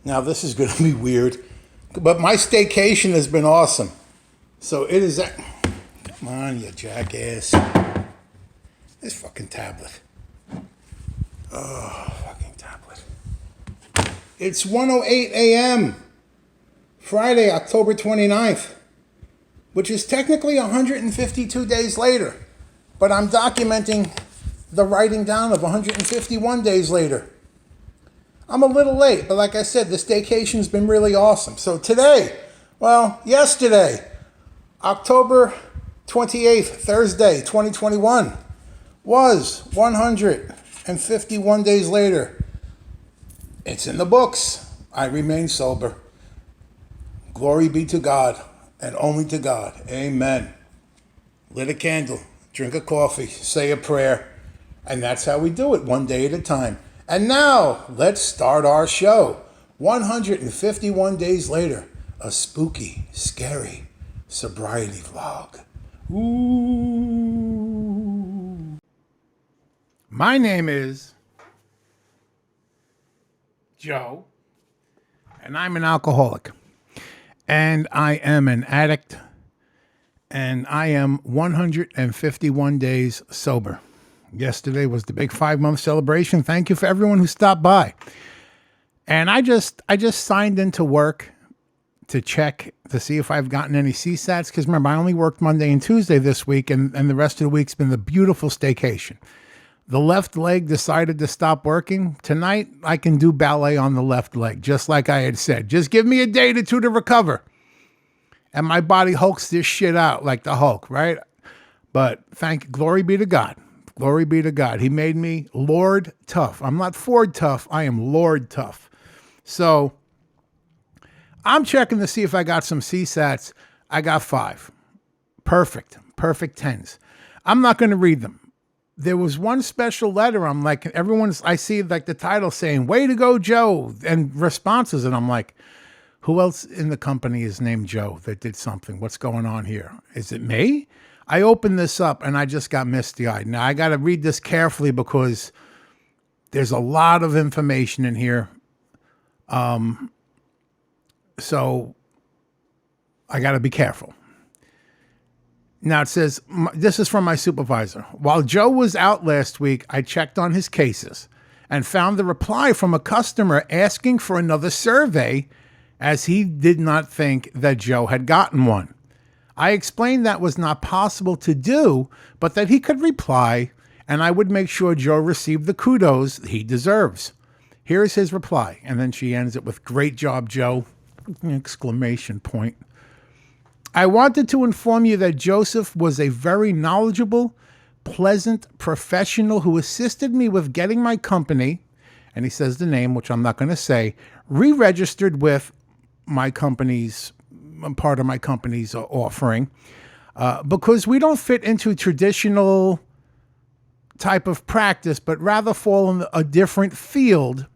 Now this is going to be weird, but my staycation has been awesome. So it is. Come on, you jackass! This fucking tablet. Oh, fucking tablet. It's 1:08 a.m. Friday, October 29th, which is technically 152 days later, but I'm documenting the writing down of 151 days later. I'm a little late, but like I said, the staycation's been really awesome. So today, yesterday, October 28th, Thursday, 2021, was 151 days later. It's in the books. I remain sober. Glory be to God and only to God. Amen. Lit a candle, drink a coffee, say a prayer, and that's how we do it, one day at a time. And now, let's start our show. 151 days later, a spooky, scary sobriety vlog. Ooh. My name is Joe, and I'm an alcoholic. And I am an addict, and I am 151 days sober. Yesterday was the big 5-month celebration. Thank you for everyone who stopped by. And I just signed into work to check to see if I've gotten any CSATs. Because remember, I only worked Monday and Tuesday this week, and the rest of the week's been the beautiful staycation. The left leg decided to stop working. Tonight, I can do ballet on the left leg, just like I had said. Just give me a day or two to recover. And my body hulks this shit out like the Hulk, right? But glory be to God. Glory be to God. He made me Lord Tough. I'm not Ford Tough. I am Lord Tough. So I'm checking to see if I got some CSATs. I got 5. Perfect 10s. I'm not going to read them. There was one special letter. I'm like, I see like the title saying, "Way to go, Joe," and responses. And I'm like, who else in the company is named Joe that did something? What's going on here? Is it me? I opened this up and I just got misty-eyed. Now I got to read this carefully because there's a lot of information in here. So I got to be careful. Now it says, this is from my supervisor. While Joe was out last week, I checked on his cases and found the reply from a customer asking for another survey as he did not think that Joe had gotten one. I explained that was not possible to do, but that he could reply and I would make sure Joe received the kudos he deserves. Here's his reply. And then she ends it with, "Great job, Joe!" Exclamation point. "I wanted to inform you that Joseph was a very knowledgeable, pleasant professional who assisted me with getting my company," and he says the name, which I'm not going to say, "re-registered with my company's part of my company's offering because we don't fit into traditional type of practice, but rather fall in a different field."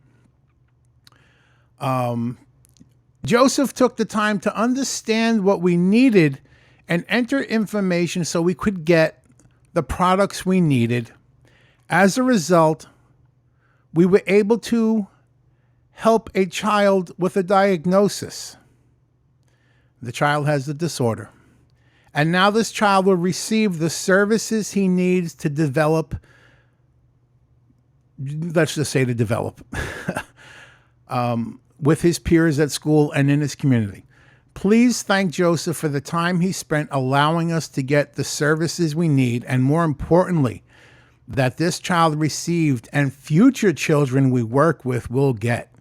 Joseph took the time to understand what we needed and enter information so we could get the products we needed. As a result, we were able to help a child with a diagnosis. The child has a disorder. And now this child will receive the services he needs to develop. Let's just say to develop. With his peers at school and in his community. Please thank Joseph for the time he spent allowing us to get the services we need, and more importantly, that this child received and future children we work with will get.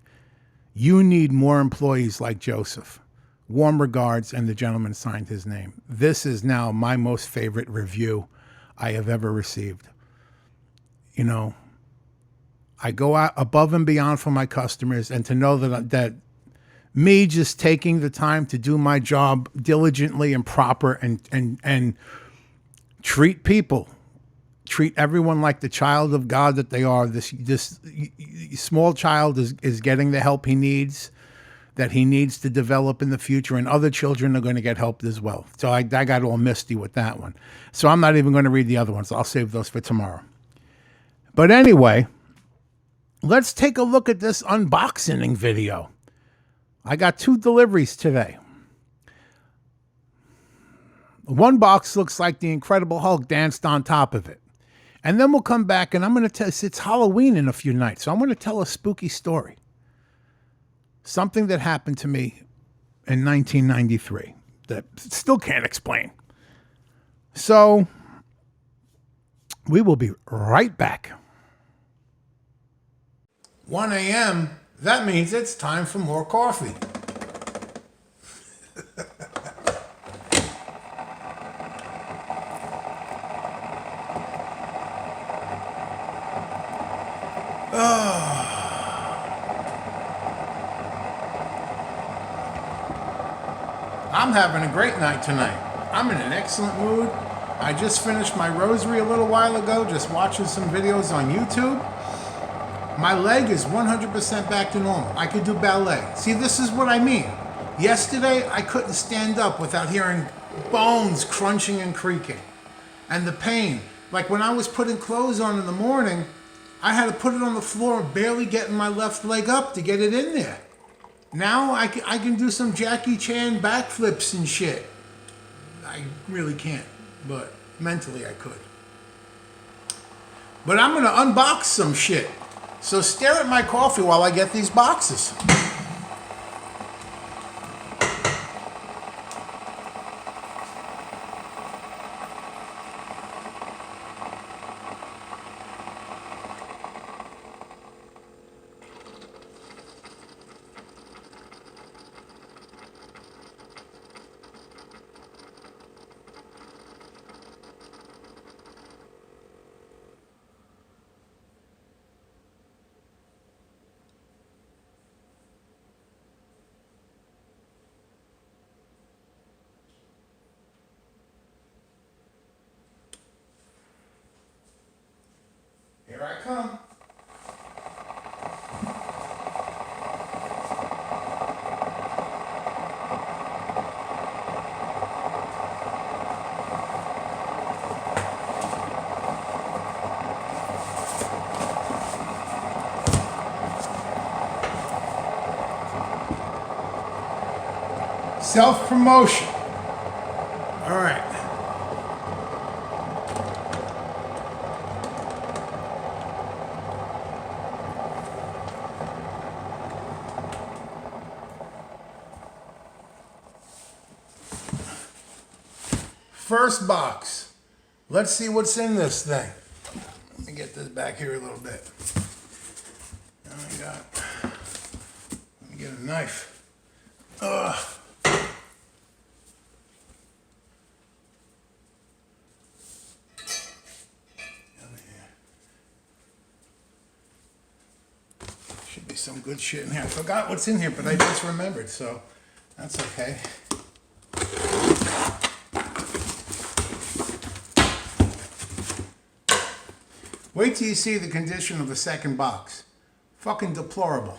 You need more employees like Joseph. Warm regards, and the gentleman signed his name. This is now my most favorite review I have ever received. You know, I go out above and beyond for my customers, and to know that me just taking the time to do my job diligently and proper and treat everyone like the child of God that they are. This small child is getting the help he needs, that he needs to develop in the future, and other children are going to get help as well. So I got all misty with that one. So I'm not even going to read the other ones. I'll save those for tomorrow. But anyway, let's take a look at this unboxing video. I got 2 deliveries today. One box looks like the Incredible Hulk danced on top of it. And then we'll come back and I'm going to tell it's Halloween in a few nights. So I'm going to tell a spooky story. Something that happened to me in 1993 that still can't explain. So we will be right back. 1 a.m. That means it's time for more coffee. I'm having a great night tonight. I'm in an excellent mood. I just finished my rosary a little while ago, just watching some videos on YouTube. My leg is 100% back to normal. I could do ballet. See, this is what I mean. Yesterday, I couldn't stand up without hearing bones crunching and creaking. And the pain. Like when I was putting clothes on in the morning, I had to put it on the floor, barely getting my left leg up to get it in there. Now I can do some Jackie Chan backflips and shit. I really can't, but mentally I could. But I'm gonna unbox some shit. So stare at my coffee while I get these boxes. Here I come. Self-promotion. All right. First box. Let's see what's in this thing. Let me get this back here a little bit. Let me get a knife. Ugh. Should be some good shit in here. I forgot what's in here, but I just remembered, so that's okay. Wait till you see the condition of the second box. Fucking deplorable.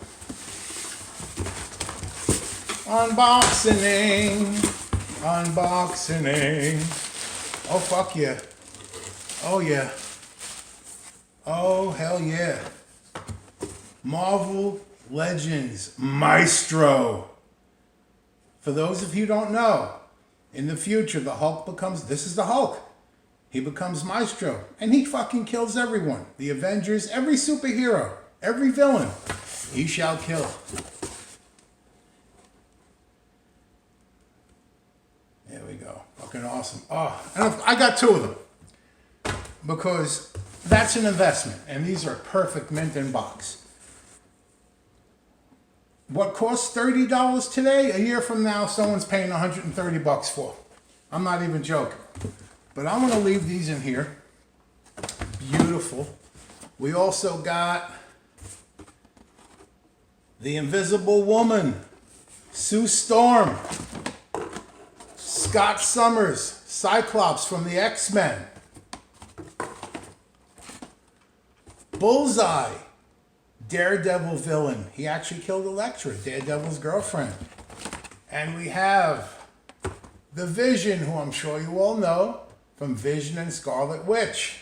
Unboxening. Unboxening. Oh, fuck yeah. Oh, yeah. Oh, hell yeah. Marvel Legends Maestro. For those of you who don't know, in the future, the Hulk becomes, this is the Hulk. He becomes Maestro, and he fucking kills everyone. The Avengers, every superhero, every villain, he shall kill. There we go. Fucking awesome. Oh, and I got 2 of them because that's an investment, and these are perfect mint in box. What costs $30 today, a year from now, someone's paying $130 for. I'm not even joking. But I'm going to leave these in here. Beautiful. We also got the Invisible Woman, Sue Storm, Scott Summers, Cyclops from the X-Men, Bullseye, Daredevil villain. He actually killed Elektra, Daredevil's girlfriend. And we have the Vision, who I'm sure you all know, from Vision and Scarlet Witch.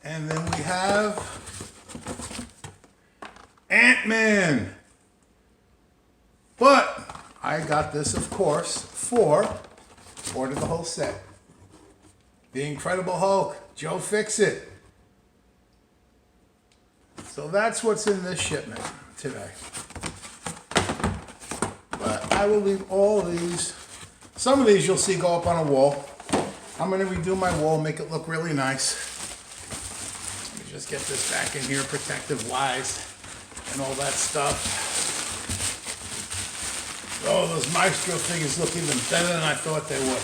And then we have Ant-Man. But I got this, of course, ordered the whole set. The Incredible Hulk, Joe Fixit. So that's what's in this shipment today. But I will leave all these. Some of these you'll see go up on a wall. I'm going to redo my wall, make it look really nice. Let me just get this back in here, protective-wise, and all that stuff. Oh, those Maestro figures look even better than I thought they would.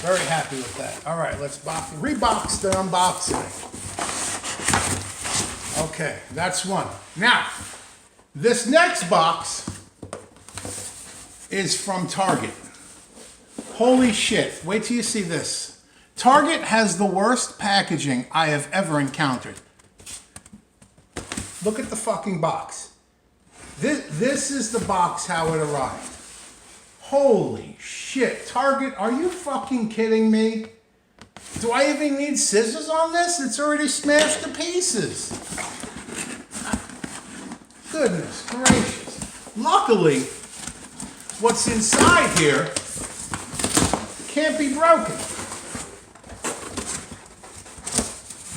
Very happy with that. All right, let's rebox the unboxing. Okay, that's one. Now, this next box is from Target. Holy shit, wait till you see this. Target has the worst packaging I have ever encountered. Look at the fucking box. This is the box how it arrived. Holy shit, Target, are you fucking kidding me? Do I even need scissors on this? It's already smashed to pieces. Goodness gracious. Luckily, what's inside here can't be broken.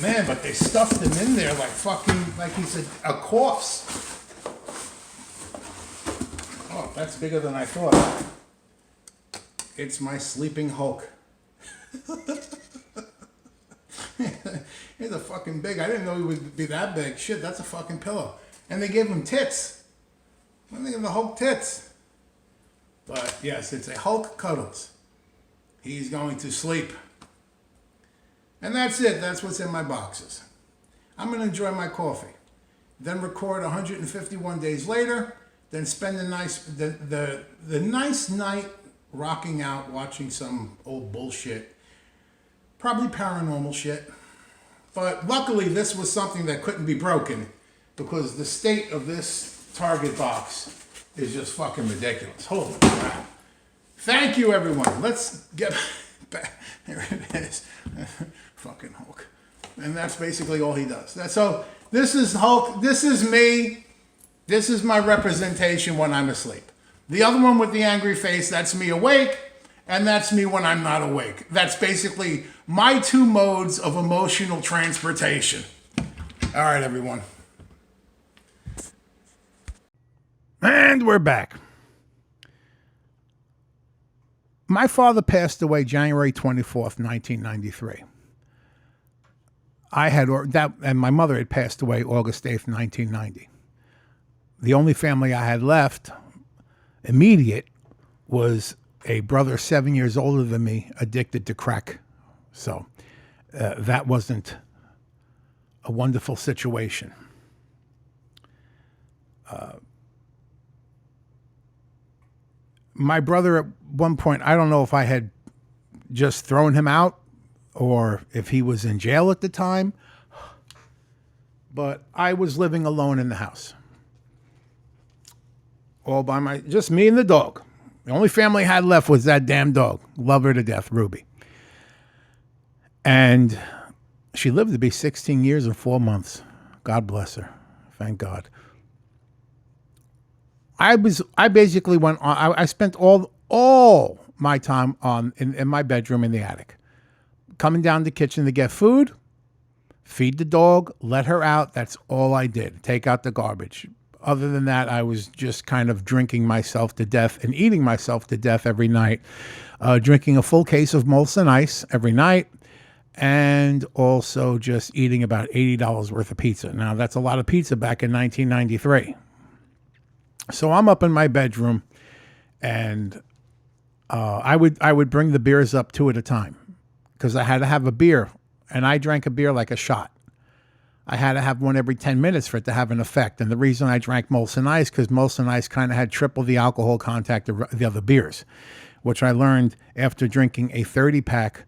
Man, but they stuffed him in there like fucking, like he's a corpse. Oh, that's bigger than I thought. It's my sleeping Hulk. He's a fucking big. I didn't know he would be that big. Shit, that's a fucking pillow. And they gave him tits. I think of the Hulk tits. But yes, it's a Hulk Cuddles. He's going to sleep. And that's it. That's what's in my boxes. I'm going to enjoy my coffee. Then record 151 days later. Then spend the nice night rocking out, watching some old bullshit. Probably paranormal shit. But luckily this was something that couldn't be broken because the state of this Target box is just fucking ridiculous. Holy crap. Thank you, everyone. Let's get back. Here it is. Fucking Hulk. And that's basically all he does. So this is Hulk. This is me. This is my representation when I'm asleep. The other one with the angry face, that's me awake. And that's me when I'm not awake. That's basically my two modes of emotional transportation. All right, everyone. And we're back. My father passed away January 24th, 1993. And my mother had passed away August 8th, 1990. The only family I had left, immediate, was a brother 7 years older than me, addicted to crack. So that wasn't a wonderful situation. My brother at one point, I don't know if I had just thrown him out or if he was in jail at the time, but I was living alone in the house. All by just me and the dog. The only family I had left was that damn dog. Love her to death, Ruby. And she lived to be 16 years and 4 months. God bless her. Thank God. I basically went on, I spent all my time in my bedroom in the attic. Coming down to the kitchen to get food, feed the dog, let her out. That's all I did. Take out the garbage. Other than that, I was just kind of drinking myself to death and eating myself to death every night. Drinking a full case of Molson Ice every night. And also just eating about $80 worth of pizza. Now, that's a lot of pizza back in 1993. So I'm up in my bedroom, and I would bring the beers up 2 at a time because I had to have a beer, and I drank a beer like a shot. I had to have one every 10 minutes for it to have an effect. And the reason I drank Molson Ice, because Molson Ice kind of had triple the alcohol content of the other beers, which I learned after drinking a 30-pack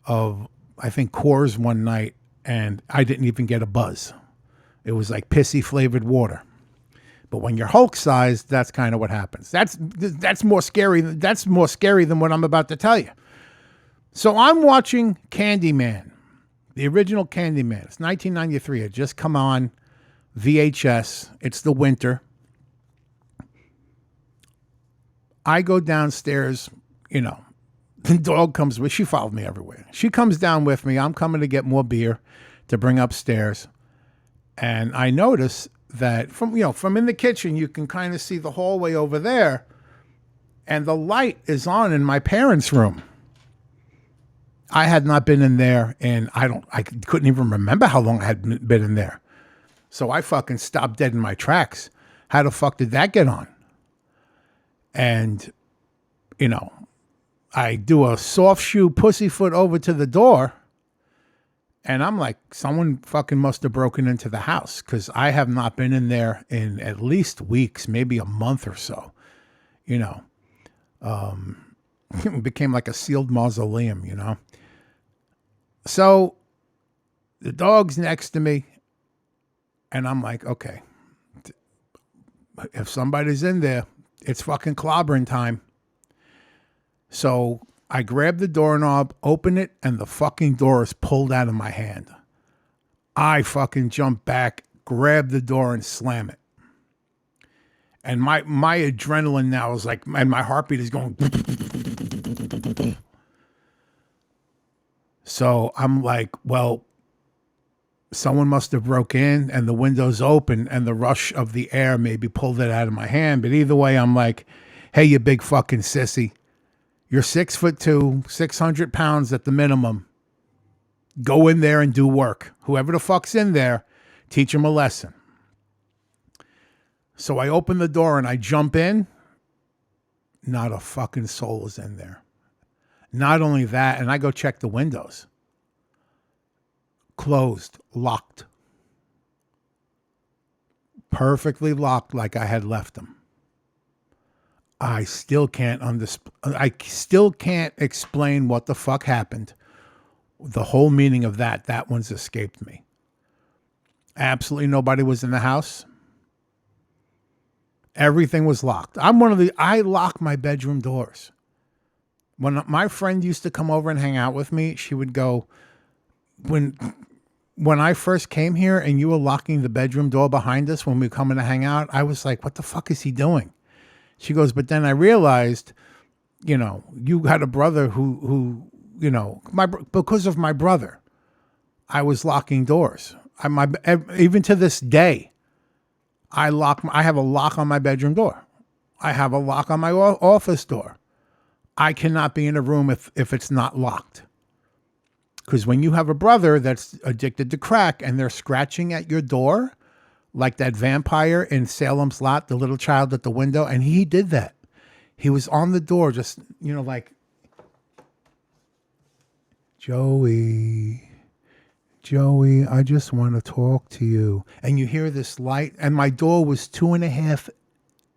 of, I think, Coors one night, and I didn't even get a buzz. It was like pissy flavored water. But when you're Hulk-sized, that's kind of what happens. That's more scary. That's more scary than what I'm about to tell you. So I'm watching Candyman. The original Candyman. It's 1993. It just come on VHS. It's the winter. I go downstairs, you know, the dog comes with, she followed me everywhere. She comes down with me. I'm coming to get more beer to bring upstairs. And I notice that from in the kitchen, you can kind of see the hallway over there. And the light is on in my parents' room. I had not been in there, and I couldn't even remember how long I had been in there. So I fucking stopped dead in my tracks. How the fuck did that get on? And, I do a soft shoe pussyfoot over to the door, and I'm like, someone fucking must have broken into the house, because I have not been in there in at least weeks, maybe a month or so. It became like a sealed mausoleum, So the dog's next to me, and I'm like, okay, if somebody's in there, it's fucking clobbering time. So I grab the doorknob, open it, and the fucking door is pulled out of my hand. I fucking jump back, grab the door, and slam it. And my adrenaline now is like, and my heartbeat is going. So I'm like, well, someone must have broke in and the window's open and the rush of the air maybe pulled it out of my hand. But either way, I'm like, hey, you big fucking sissy. You're 6'2", 600 pounds at the minimum. Go in there and do work. Whoever the fuck's in there, teach him a lesson. So I open the door and I jump in. Not a fucking soul is in there. Not only that, and I go check the windows. Closed, locked. Perfectly locked like I had left them. I still can't explain what the fuck happened. The whole meaning of that one's escaped me. Absolutely nobody was in the house. Everything was locked. I lock my bedroom doors. When my friend used to come over and hang out with me, she would go, when I first came here and you were locking the bedroom door behind us when we were coming to hang out, I was like, what the fuck is he doing? She goes, but then I realized, you had a brother who because of my brother, I was locking doors. Even to this day, I have a lock on my bedroom door. I have a lock on my office door. I cannot be in a room if it's not locked. Because when you have a brother that's addicted to crack and they're scratching at your door, like that vampire in Salem's Lot, the little child at the window, and he did that. He was on the door just, like, Joey, I just want to talk to you. And you hear this light, and my door was 2.5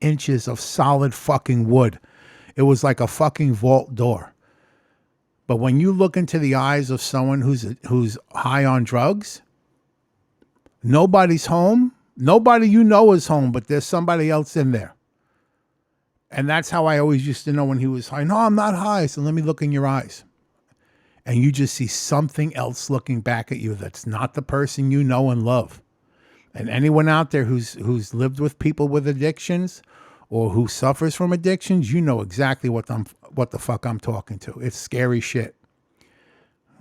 inches of solid fucking wood. It was like a fucking vault door. But when you look into the eyes of someone who's high on drugs, nobody's home. Nobody is home, but there's somebody else in there. And that's how I always used to know when he was high. No, I'm not high. So let me look in your eyes. And you just see something else looking back at you that's not the person you know and love. And anyone out there who's lived with people with addictions or who suffers from addictions, you know exactly what the fuck I'm talking to. It's scary shit.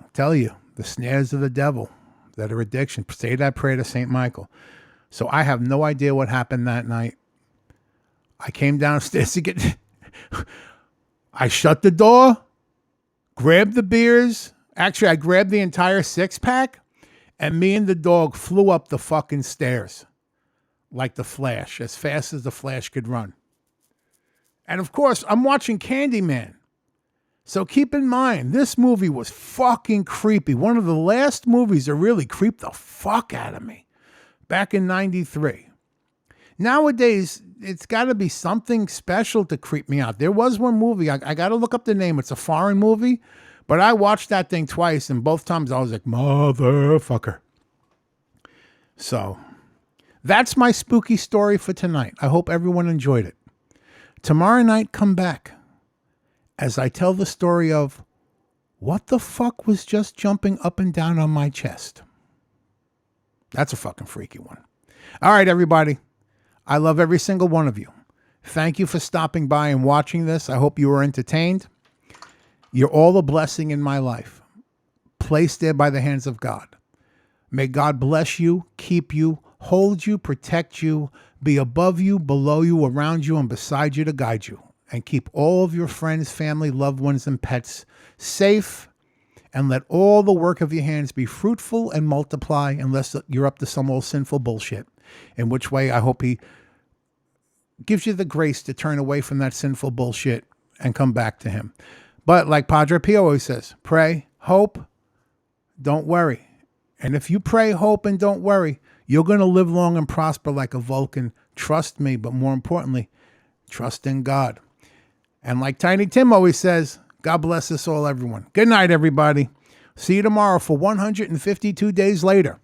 I'll tell you, the snares of the devil that are addiction. Say that prayer to St. Michael. So I have no idea what happened that night. I came downstairs to get... I shut the door, grabbed the beers. Actually, I grabbed the entire 6-pack, and me and the dog flew up the fucking stairs like the Flash, as fast as the Flash could run. And of course, I'm watching Candyman. So keep in mind, this movie was fucking creepy. One of the last movies that really creeped the fuck out of me. Back in 93. Nowadays, it's got to be something special to creep me out. There was one movie, I got to look up the name. It's a foreign movie, but I watched that thing twice, and both times I was like, motherfucker. So, that's my spooky story for tonight. I hope everyone enjoyed it. Tomorrow night, come back as I tell the story of what the fuck was just jumping up and down on my chest. That's a fucking freaky one. All right, everybody. I love every single one of you. Thank you for stopping by and watching this. I hope you were entertained. You're all a blessing in my life, placed there by the hands of God. May God bless you, keep you, hold you, protect you, be above you, below you, around you, and beside you to guide you, and keep all of your friends, family, loved ones, and pets safe, and let all the work of your hands be fruitful and multiply, unless you're up to some old sinful bullshit, in which way I hope he gives you the grace to turn away from that sinful bullshit and come back to him. But like Padre Pio always says, pray, hope, don't worry. And if you pray, hope, and don't worry, you're going to live long and prosper like a Vulcan. Trust me, but more importantly, trust in God. And like Tiny Tim always says, God bless us all, everyone. Good night, everybody. See you tomorrow for 152 days later.